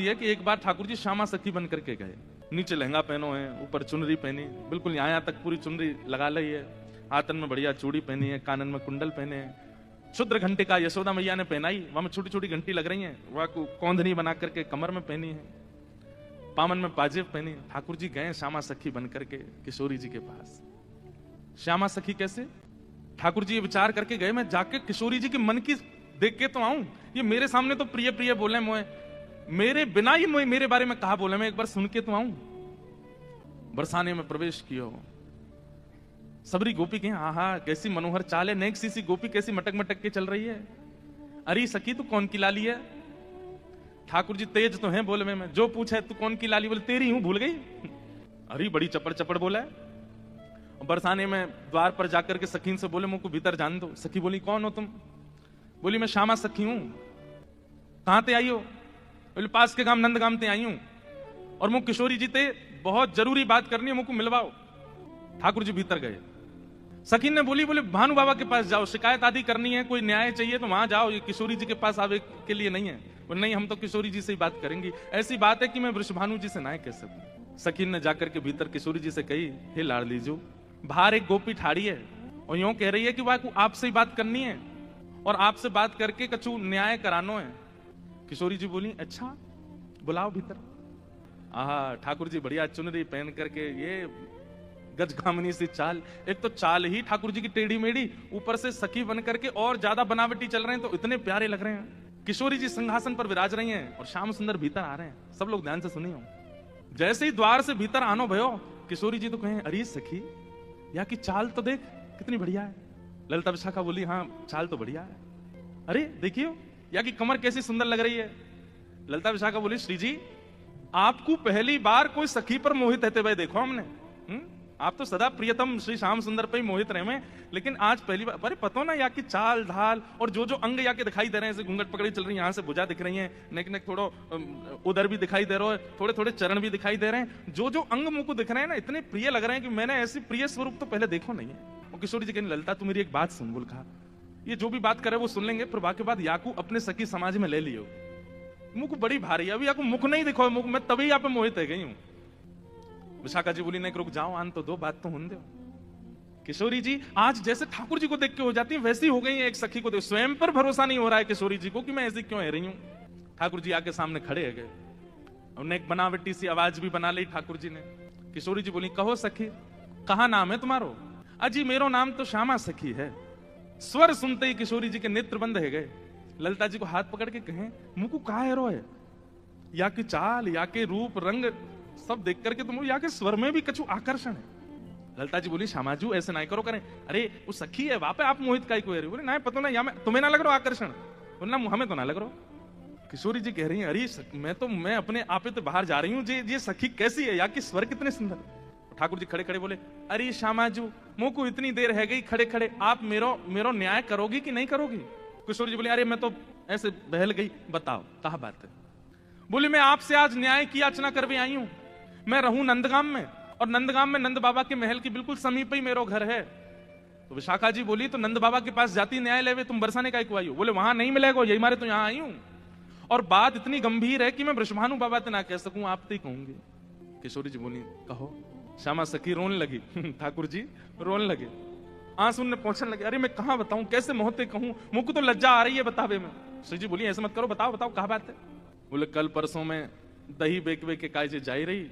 है कि एक बार ठाकुर जी श्यामा सखी बन करके गए। नीचे लहंगा पहनो है, ऊपर चुनरी पहनी, बिल्कुल यहाँ तक पूरी चुनरी लगा ली है, हाथन में बढ़िया चूड़ी पहनी है, कानन में कुंडल पहने हैं, शुद्र घंटे का यशोदा मैया ने पहनाई, वहां में छोटी छोटी घंटी लग रही है, वह कौंधनी बना करके कमर में पहनी है, पामन में पाजेब पहनी। ठाकुर जी गए श्यामा सखी बन करके किशोरी जी के पास। श्यामा सखी कैसे? ठाकुर जी ये विचार करके गए, मैं जाके किशोरी जी के मन की देख के तो आऊं, ये मेरे सामने तो प्रिय प्रिय बोले, मोए मेरे बिना ही मोए मेरे बारे में कहा बोले, मैं एक बार सुन के तो आऊं। बरसाने में प्रवेश कियो, सबरी गोपी के आहा कैसी मनोहर चाल है, नेक सी गोपी कैसी मटक मटक के चल रही है। अरे सखी तू कौन की लाली है? ठाकुर जी तेज तो हैं बोले में, जो पूछे तू कौन की लाली, बोले तेरी हूं, भूल गई। अरे बड़ी चपड़ चपड़ बोला है। बरसाने में द्वार पर जाकर के सखीन से बोले, मुझको भीतर जान दो। सखी बोली कौन हो तुम? बोली मैं श्यामा सखी हूं। कहां ते आई हो? बोले पास के गांव नंदगाम ते आई हूं, और मुझ किशोरी जी ते बहुत जरूरी बात करनी है, मुझको मिलवाओ। ठाकुर जी भीतर गए। सखी ने बोली, बोले भानु बाबा के पास जाओ, शिकायत आदि करनी है, कोई न्याय चाहिए तो वहां जाओ, ये किशोरी जी के पास आवे के लिए नहीं है। बोले नहीं, हम तो किशोरी जी से ही बात करेंगी, ऐसी बात है कि मैं वृषभानु जी से ना कह सकूं। सखी ने जाकर के भीतर किशोरी जी से कही, हे लाडली जो, बाहर एक गोपी ठाड़ी है और यूं कह रही है कि वह आपसे ही बात करनी है और आपसे बात करके कछु न्याय करानो है। किशोरी जी बोली अच्छा बुलाओ भीतर। आहा ठाकुर जी बढ़िया चुनरी पहन करके, ये गजगामिनी सी चाल, एक तो चाल ही ठाकुर जी की टेढ़ी मेढ़ी, ऊपर से सखी बन करके और ज्यादा बनावटी चल रहे हैं, तो इतने प्यारे लग रहे हैं। किशोरी जी सिंहासन पर विराज रही हैं और श्याम सुंदर भीतर आ रहे हैं। सब लोग ध्यान से सुनियो। जैसे ही द्वार से भीतर आनो भयो, किशोरी जी तो कहें अरे सखी या की चाल तो देख कितनी बढ़िया है। ललिता विशाखा बोली हाँ चाल तो बढ़िया है। अरे देखियो या की कमर कैसी सुंदर लग रही है। ललिता विशाखा बोली श्री जी आपको पहली बार कोई सखी पर मोहित रहते हुए देखो हमने। आप तो सदा प्रियतम श्री श्याम सुंदर पे ही मोहित रहे हैं, लेकिन आज पहली बार। अरे पता ना या की चाल ढाल और जो जो अंग या के दिखाई दे रहे हैं, घूंघट पकड़ी चल रही है, यहाँ से भुजा दिख रही है, नेक नेक थोड़ा उधर भी दिखाई दे रहा है, थोड़े थोड़े चरण भी दिखाई दे रहे हैं, जो जो अंग मुझको दिख रहे हैं ना इतने प्रिय लग रहे हैं कि मैंने ऐसी प्रिय स्वरूप तो पहले देखो नहीं है। और किशोरी जी कहने ललिता तू मेरी एक बात सुन। बोल कहा ये जो भी बात करे वो सुन लेंगे, फिर बाकी बात याकू अपने सखी समाज में ले लियो। मुख बड़ी भारी है, अभी याकू मुख नहीं दिखो, मुख मैं तभी यहाँ पे मोहित है गई हूँ। विशाखा जी बोली नहीं रुक जाओ, आन तो दो, बात तो होने दो। किशोरी जी आज जैसे ठाकुर जी को देख के हो जाती है वैसी हो गई है, एक सखी को देख स्वयं पर भरोसा नहीं हो रहा है किशोरी जी को कि मैं ऐसी क्यों है रही हूं। ठाकुर जी आके सामने खड़े है गए, उन्हें एक बनावटी सी आवाज भी बना ली ठाकुर जी ने। किशोरी जी बोली कहो सखी कहा नाम है तुम्हारो? अजी मेरो नाम तो श्यामा सखी है। स्वर सुनते ही किशोरी जी के नेत्र बंद है गए। ललिता जी को हाथ पकड़ के कहें मुझको कहा हेरो है, या की चाल या के रूप रंग सब देख करके तुम या के स्वर में भी कछु आकर्षण है। ललिता जी बोली श्यामाजू ऐसे ना करो करें, अरे वो सखी है वापे आप मोहित काई को है। बोले ना पता ना या तुम्हें ना लग रहा आकर्षण, बोलना हमें तो ना लग रहा। किशोरी जी कह रही है अरे मैं अपने आपे तो बाहर जा रही हूँ, ये सखी कैसी है या कि स्वर कितने सुंदर। ठाकुर जी खड़े खड़े बोले अरे श्यामाजू मुंह को इतनी देर है गई खड़े खड़े, आप मेरो न्याय करोगी कि नहीं करोगी? किशोरी जी बोले अरे मैं तो ऐसे बहल गई, बताओ कहा बात है। बोली मैं आपसे आज न्याय की याचना कर भी आई हूं। मैं रहूं नंदगाम में, और नंदगाम में नंद बाबा के महल की बिल्कुल समीप ही मेरो घर है। तो विशाखा जी बोली तो नंद बाबा के पास जाती न्याय लेवे, तुम बरसाने का आई हो? बोले वहां नहीं मिलेगा, यही मारे तो यहां आई हूं, और बात इतनी गंभीर है कि मैं वृषभानु बाबा से ना कह सकूं, आप तो ही कहूंगी। किशोरी जी बोली कहो। श्यामा सखी रोने लगी। ठाकुर जी रोने लगे, आंसू ने पहुंचने लगे। अरे मैं कहां बताऊं, कैसे मोहते कहूं, मुझको तो लज्जा आ रही है बतावे में। श्री जी बोली ऐसे मत करो, बताओ बताओ कहा बात है। बोले कल परसों में दही बेकवे के कायजे जाई रही,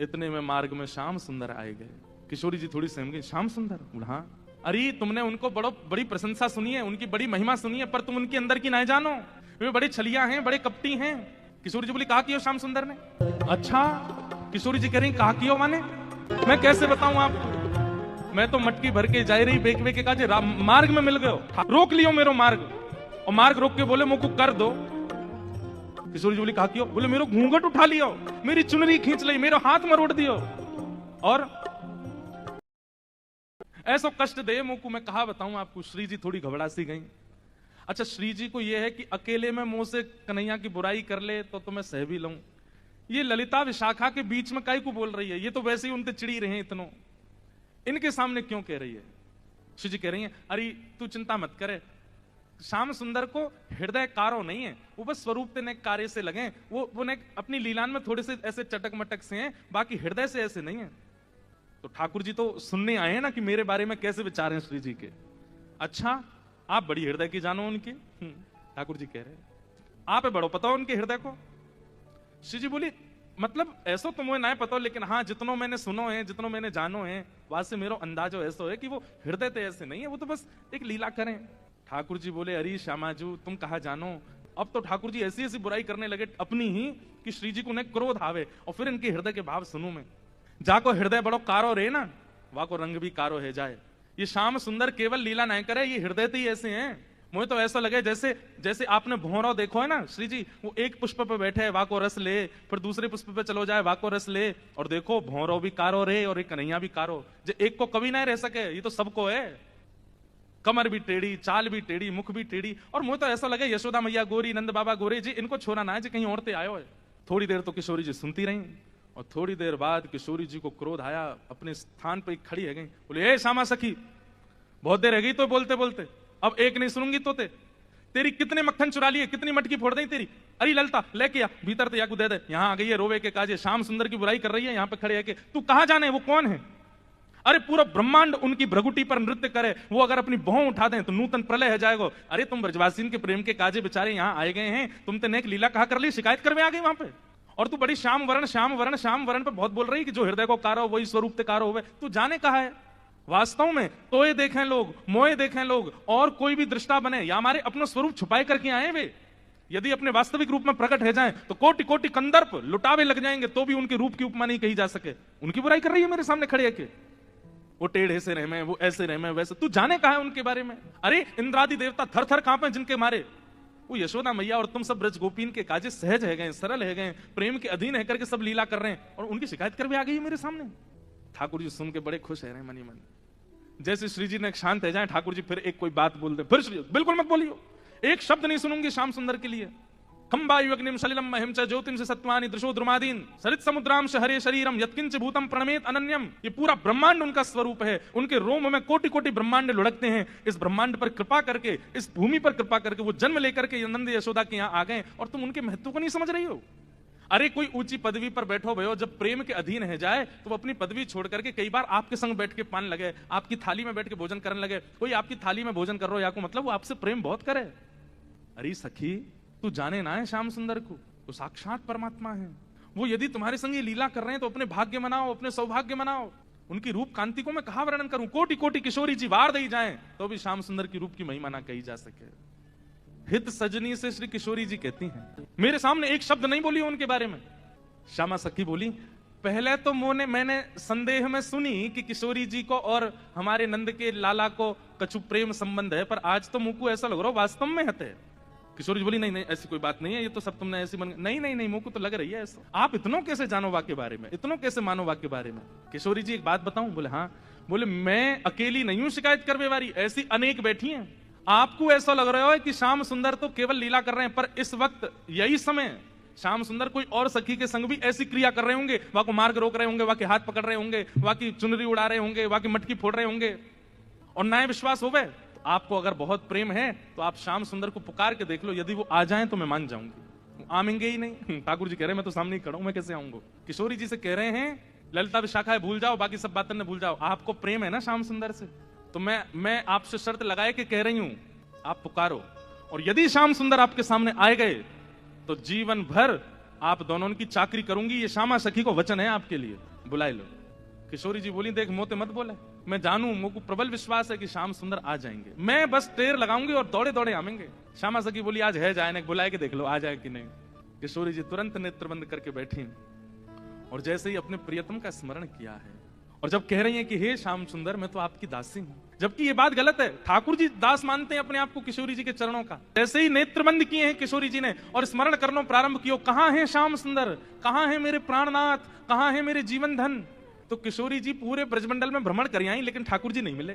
इतने में मार्ग में श्याम सुंदर आए गए। किशोरी जी थोड़ी सहम गई, श्याम सुंदर? हाँ। अरे तुमने उनको बड़ी प्रशंसा सुनी है, उनकी बड़ी महिमा सुनी है, पर तुम उनके अंदर की नहीं जानो, वे बड़े छलिया हैं, बड़े कपटी हैं। किशोरी जी बोली कहा कियो श्याम सुंदर ने? अच्छा। किशोरी जी कह रही कहा कियो माने मैं कैसे बताऊं आपको, मैं तो मटकी भर के जा रही बेकवे के काजे, मार्ग में मिल गयो, रोक लियो मेरो मार्ग, और मार्ग रोक के बोले मुझको कर दो। किशोरी जी बोली कहा क्यों? बोले मेरो घूंघट उठा लियो, मेरी चुनरी खींच ली, मेरो हाथ में रोट दियो, और ऐसा कष्ट दे मुझको, मैं कहा बताऊं आपको। श्री जी थोड़ी घबरा सी गई। अच्छा श्री जी को यह है कि अकेले में मुंह से कन्हैया की बुराई कर ले तो मैं सह भी लूं, ये ललिता विशाखा के बीच में काई को बोल रही है, ये तो वैसे ही उनसे चिड़ी रहे इतनो, इनके सामने क्यों कह रही है? श्री जी कह रही है अरे तू चिंता मत करे, श्याम सुंदर को हृदय कारो नहीं है, वो बस स्वरूप ने कार्य से लगे, वो ने अपनी लीलान में थोड़े से ऐसे चटक मटक से हैं, बाकी हृदय से ऐसे नहीं है। तो ठाकुर जी तो सुनने आए हैं ना कि मेरे बारे में कैसे विचार हैं श्री जी के। अच्छा, आप बड़ी हृदय की जानो उनकी। ठाकुर जी कह रहे हैं आप बड़ो पता हो उनके हृदय को। श्री जी बोली मतलब ऐसा तो मुझे ना पता हो, लेकिन हाँ जितनों मैंने सुनो है, जितनों मैंने जानो है, वहां से मेरा अंदाजो ऐसा है कि वो हृदय तो ऐसे नहीं है, वो तो बस एक लीला करें। ठाकुर जी बोले अरे श्यामाजू तुम कहा जानो। अब तो ठाकुर जी ऐसी ऐसी बुराई करने लगे अपनी ही कि श्री जी को उन्हें क्रोध आवे, और फिर इनके हृदय के भाव सुनूं मैं। जाको हृदय बड़ो कारो रे ना, वाको रंग भी कारो है जाए। ये श्याम सुंदर केवल लीला नहीं करे, ये हृदय तो ही ऐसे हैं। मुझे तो ऐसा लगे जैसे जैसे आपने भौरा देखो है ना श्री जी, वो एक पुष्प पे बैठे है वाको रस ले, फिर दूसरे पुष्प पे चलो जाए वाको रस ले, और देखो भौरो भी कारो रे और एक कन्हैया भी कारो। जो एक को कभी नहीं रह सके, ये तो सबको है। कमर भी टेढ़ी, चाल भी टेढ़ी, मुख भी टेढ़ी। और मुझे तो ऐसा लगे यशोदा मैया गोरी, नंद बाबा गोरे जी, इनको छोड़ा ना है जी कहीं औरतें आयो है। थोड़ी देर तो किशोरी जी सुनती रही, और थोड़ी देर बाद किशोरी जी को क्रोध आया, अपने स्थान पर खड़ी है गई, बोले ए श्यामा सखी बहुत देर रह गई तो बोलते बोलते, अब एक नहीं सुनूंगी तो तेरी कितने मक्खन चुरा लिए, कितनी मटकी फोड़ दी तेरी। अरे ललता लेके आ भीतर तो याकू दे दे। यहाँ आ गई है रोवे के काजे, श्याम सुंदर की बुराई कर रही है, यहाँ पे खड़े है के तू कहां जाने वो कौन है। अरे पूरा ब्रह्मांड उनकी भ्रगुटी पर नृत्य करे, वो अगर अपनी भौं उठा दें तो नूतन प्रलय हो जाएगा। अरे तुम ब्रजवासीन के प्रेम के काजे बेचारे यहाँ आए गए हैं, तुम तो नेक लीला कहा कर ली, शिकायत करवे आ गई वहां पे, और तू बड़ी श्याम वरण श्याम वरण श्याम वरण पे बहुत बोल रही कि जो हृदय को कारो वही स्वरूप ते कारो हुए। तू जाने कहा है वास्तव में तोए देखें लोग, मोए देखें लोग, और कोई भी दृष्टा बने या हमारे अपना स्वरूप छुपाए करके आए वे, यदि अपने वास्तविक रूप में प्रकट हो जाएं तो कोटि कोटि कंदर्प लुटावे लग जाएंगे, तो भी उनके रूप की उपमा नहीं कही जा सके। उनकी बुराई कर रही है मेरे सामने खड़े के, वो टेढ़े से रहे, वो ऐसे रहे, वैसे। तू जाने कहा है उनके बारे में। अरे इंद्रादि देवता थर थर कांपे जिनके मारे, वो यशोदा मैया और तुम सब ब्रज गोपीन के काजे सहज है गए, सरल है गए, प्रेम के अधीन है करके सब लीला कर रहे हैं, और उनकी शिकायत कर भी आ गई मेरे सामने। ठाकुर जी सुन के बड़े खुश है रहे मनी मन। जैसे श्री जी ने शांत है जाए, ठाकुर जी फिर एक कोई बात बोल दे, फिर श्री बिल्कुल मत बोलियो, एक शब्द नहीं सुनूंगी श्याम सुंदर के लिए। खंबायु अग्निम सलिलम महिम च ज्योतिम से सत्वानि दृशो द्रुमादीन सरित समुद्राम श हरे शरीरम यत्किंच भूतम प्रणमेत अनन्यम। ये पूरा ब्रह्मांड उनका स्वरूप है, उनके रोम में कोटि कोटि ब्रह्मांड लुढ़कते हैं। इस ब्रह्मांड पर कृपा करके, इस भूमि पर कृपा करके वो जन्म लेकर के नंद यशोदा के यहाँ आ गए, और तुम उनके महत्व को नहीं समझ रही हो। अरे कोई ऊंची पदवी पर बैठो भयो, जब प्रेम के अधीन है जाए तो वो अपनी पदवी छोड़ करके कई बार आपके संग बैठ के पान लगे, आपकी थाली में बैठ के भोजन करने लगे। कोई आपकी थाली में भोजन कर रहा हो या को मतलब वो आपसे प्रेम बहुत करे। अरे सखी तू जाने ना है श्याम सुंदर को, तो साक्षात परमात्मा है वो। यदि तुम्हारे संग ये लीला कर रहे हैं तो अपने भाग्य मनाओ, अपने सौभाग्य मनाओ। उनकी रूप कांति को मैं कहा वर्णन करूं, कोटि कोटि किशोरी जी वार दी जाए तो भी श्याम सुंदर की रूप की महिमा ना कही जा सके। हित सजनी से श्री किशोरी जी कहती हैं, मेरे सामने एक शब्द नहीं बोली उनके बारे में। श्यामा सखी बोली पहले तो मैंने संदेह में सुनी कि किशोरी जी को और हमारे नंद के लाला को कछु प्रेम संबंध है, पर आज तो मुझको ऐसा लग रहा हो वास्तव में है। किशोरी जी बोली नहीं नहीं ऐसी कोई बात नहीं है, ये तो सब तुमने ऐसी नहीं नहीं नहीं मुझको तो लग रही है ऐसा। आप इतनों कैसे जानो वाक्य के बारे में, इतनों कैसे मानो वाक्य के बारे में। किशोरी जी एक बात बताऊं, बोले हाँ। बोले मैं अकेली नहीं हूं शिकायत करने वाली, ऐसी अनेक बैठी हैं। आपको ऐसा लग रहा है कि श्याम सुंदर तो केवल लीला कर रहे हैं, पर इस वक्त यही समय श्याम सुंदर कोई और सखी के संग भी ऐसी क्रिया कर रहे होंगे, वहां को मार्ग रोक रहे होंगे, वहां के हाथ पकड़ रहे होंगे, वहां की चुनरी उड़ा रहे होंगे, वहां की मटकी फोड़ रहे होंगे, और ना विश्वास होवे। आपको अगर बहुत प्रेम है तो आप श्याम सुंदर को पुकार के देख लो, यदि वो आ जाएं तो मैं मान जाऊंगी। आमेंगे ही नहीं। ठाकुर जी कह रहे हैं मैं तो सामने ही खड़ा हूं, मैं कैसे आऊंगा। किशोरी जी से कह रहे हैं ललिता विशाखा भूल जाओ, बाकी सब बातें न भूल जाओ, आपको प्रेम है ना श्याम सुंदर से, तो मैं आपसे शर्त लगाए के कह रही हूं आप पुकारो, और यदि श्याम सुंदर आपके सामने आए गए तो जीवन भर आप दोनों की चाकरी करूंगी। ये श्यामा सखी को वचन है आपके लिए, बुलाए लो। किशोरी जी बोली देख मोते मत बोले, मैं जानू मुझको प्रबल विश्वास है कि श्याम सुंदर आ जाएंगे, मैं बस टेर लगाऊंगी और दौड़े दौड़े आवेंगे। श्यामा सखी बोली आज है जाए, बुलाए के देख लो आ जाए कि नहीं। किशोरी जी तुरंत नेत्र बंद करके बैठी और जैसे ही अपने प्रियतम का स्मरण किया है, और जब कह रही हैं कि हे श्याम सुंदर मैं तो आपकी दासी हूं, जबकि ये बात गलत है। ठाकुर जी दास मानते हैं अपने आप को किशोरी जी के चरणों का। जैसे ही नेत्र बंद किए हैं किशोरी जी ने और स्मरण करना प्रारंभ किया, कहां है श्याम सुंदर, कहां है मेरे प्राणनाथ, कहां है मेरे जीवन धन। तो किशोरी जी पूरे ब्रजमंडल में भ्रमण कर आई, लेकिन ठाकुर जी नहीं मिले।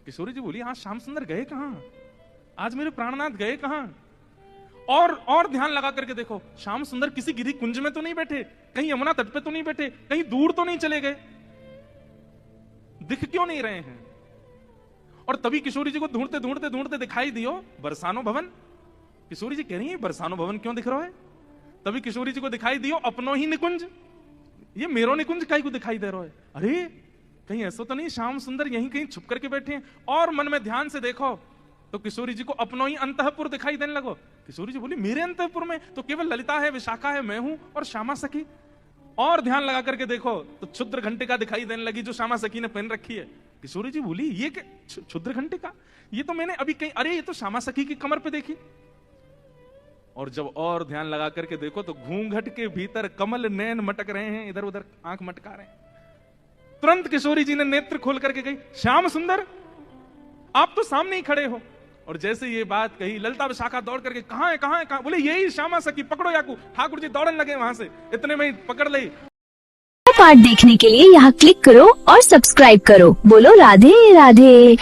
किशोरी जी बोली हाँ श्याम सुंदर गए कहां, आज मेरे प्राणनाथ गए कहां। और ध्यान लगा करके देखो, श्याम सुंदर किसी गिरी कुंज में तो नहीं बैठे, कहीं यमुना तट पे तो नहीं बैठे, कहीं दूर तो नहीं चले गए, दिख क्यों नहीं रहे हैं। और तभी किशोरी जी को ढूंढते ढूंढते ढूंढते दिखाई दियो बरसानो भवन। किशोरी जी कह रही है बरसानो भवन क्यों दिख रहा है? तभी किशोरी जी को दिखाई दियो अपनो ही निकुंज, ये मेरो निकुंज कहीं को दिखाई दे रहा है। अरे कहीं ऐसा तो नहीं श्याम सुंदर यहीं कहीं छुप करके बैठे हैं? और मन में ध्यान से देखो तो किशोरी जी को अपनो ही अंतःपुर दिखाई देने लगो। किशोरी जी बोली मेरे अंतःपुर में तो केवल ललिता है, विशाखा है, मैं हूं और श्यामा सखी। और ध्यान लगा करके देखो तो क्षुद्र घंटिका दिखाई देने लगी जो श्यामा सखी ने पहन रखी है। किशोरी जी बोली ये क्षुद्र घंटिका, ये तो मैंने अभी कहीं, अरे ये तो श्यामा सखी की कमर पे देखी। और जब और ध्यान लगा करके देखो तो घूंघट के भीतर कमल नैन मटक रहे हैं, इधर उधर आंख मटका रहे हैं। तुरंत किशोरी जी ने नेत्र खोल करके कही श्याम सुंदर आप तो सामने ही खड़े हो। और जैसे ये बात कही ललिता विशाखा दौड़ करके कहां है कहां है कहां, बोले यही श्यामा सखी, पकड़ो याकू। ठाकुर जी दौड़ने लगे वहां से, इतने में ही पकड़ ली। पाठ देखने के लिए यहाँ क्लिक करो और सब्सक्राइब करो। बोलो राधे राधे।